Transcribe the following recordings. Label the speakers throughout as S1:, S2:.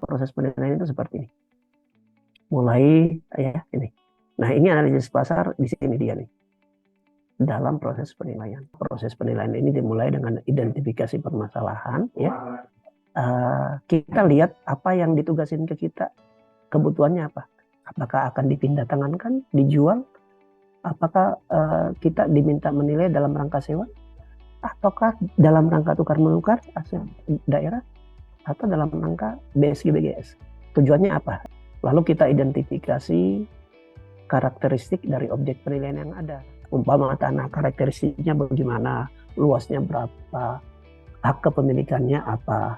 S1: Proses penilaian itu seperti ini. Mulai ya ini. Nah, ini analisis pasar di sini dia nih. Dalam proses penilaian. Proses penilaian ini dimulai dengan identifikasi permasalahan ya. Kita lihat apa yang ditugasin ke kita, kebutuhannya apa. Apakah akan dipindah tangankan, dijual? Apakah kita diminta menilai dalam rangka sewa? Ataukah dalam rangka tukar menukar aset daerah? Atau dalam rangka BSG BGS? Tujuannya apa? Lalu kita identifikasi karakteristik dari objek penilaian yang ada. Umpama tanah, karakteristiknya bagaimana, luasnya berapa, hak kepemilikannya apa,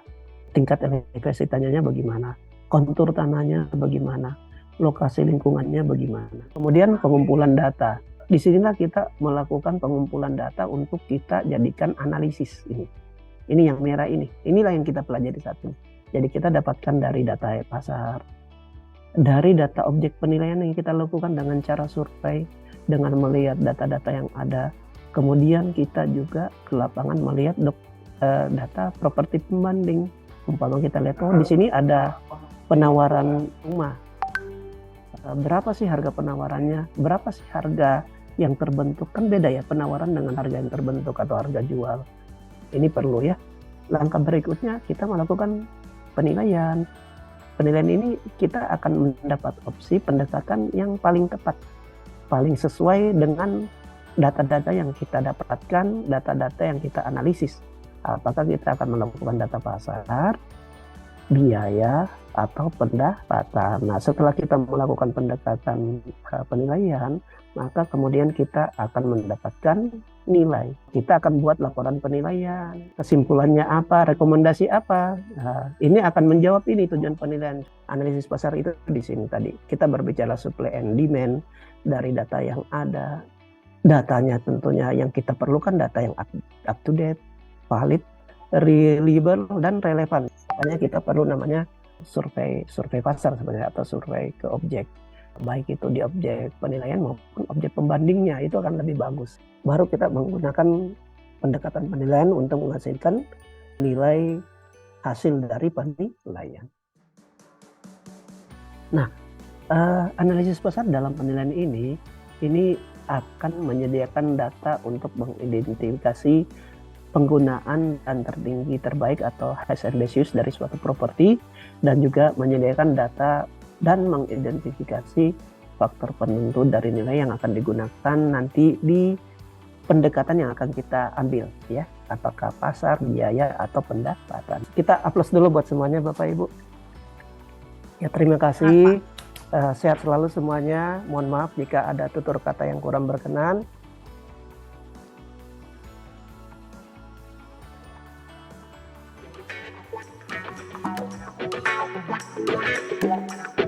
S1: tingkat elevasitasnya bagaimana, kontur tanahnya bagaimana, lokasi lingkungannya bagaimana. Kemudian pengumpulan data. Disinilah kita melakukan pengumpulan data untuk kita jadikan analisis ini. Ini yang merah ini. Inilah yang kita pelajari saat ini. Jadi kita dapatkan dari data pasar, dari data objek penilaian yang kita lakukan dengan cara survei, dengan melihat data-data yang ada. Kemudian kita juga ke lapangan melihat data properti pembanding. Umpama kita lihat, oh di sini ada penawaran rumah. Berapa sih harga penawarannya? Berapa sih harga yang terbentuk? Kan beda ya penawaran dengan harga yang terbentuk atau harga jual. Ini perlu ya. Langkah berikutnya kita melakukan penilaian. Penilaian ini kita akan mendapat opsi pendekatan yang paling tepat, paling sesuai dengan data-data yang kita dapatkan, data-data yang kita analisis. Apakah kita akan melakukan data pasar, biaya, atau pendapatan. Nah, setelah kita melakukan pendekatan penilaian, maka kemudian kita akan mendapatkan nilai. Kita akan buat laporan penilaian. Kesimpulannya apa, rekomendasi apa. Nah, ini akan menjawab ini tujuan penilaian. Analisis pasar itu di sini tadi. Kita berbicara supply and demand dari data yang ada. Datanya tentunya yang kita perlukan data yang up to date, valid, reliable, dan relevan. Makanya kita perlu namanya survei pasar sebenarnya, atau survei ke objek. Baik itu di objek penilaian maupun objek pembandingnya, itu akan lebih bagus. Baru kita menggunakan pendekatan penilaian untuk menghasilkan nilai hasil dari penilaian. Nah, analisis pasar dalam penilaian ini akan menyediakan data untuk mengidentifikasi penggunaan dan tertinggi terbaik atau highest and best use dari suatu properti, dan juga menyediakan data dan mengidentifikasi faktor penentu dari nilai yang akan digunakan nanti di pendekatan yang akan kita ambil ya, apakah pasar, biaya, atau pendapatan. Kita upload dulu buat semuanya Bapak Ibu. Ya, terima kasih. Sehat selalu semuanya. Mohon maaf jika ada tutur kata yang kurang berkenan. Thank you.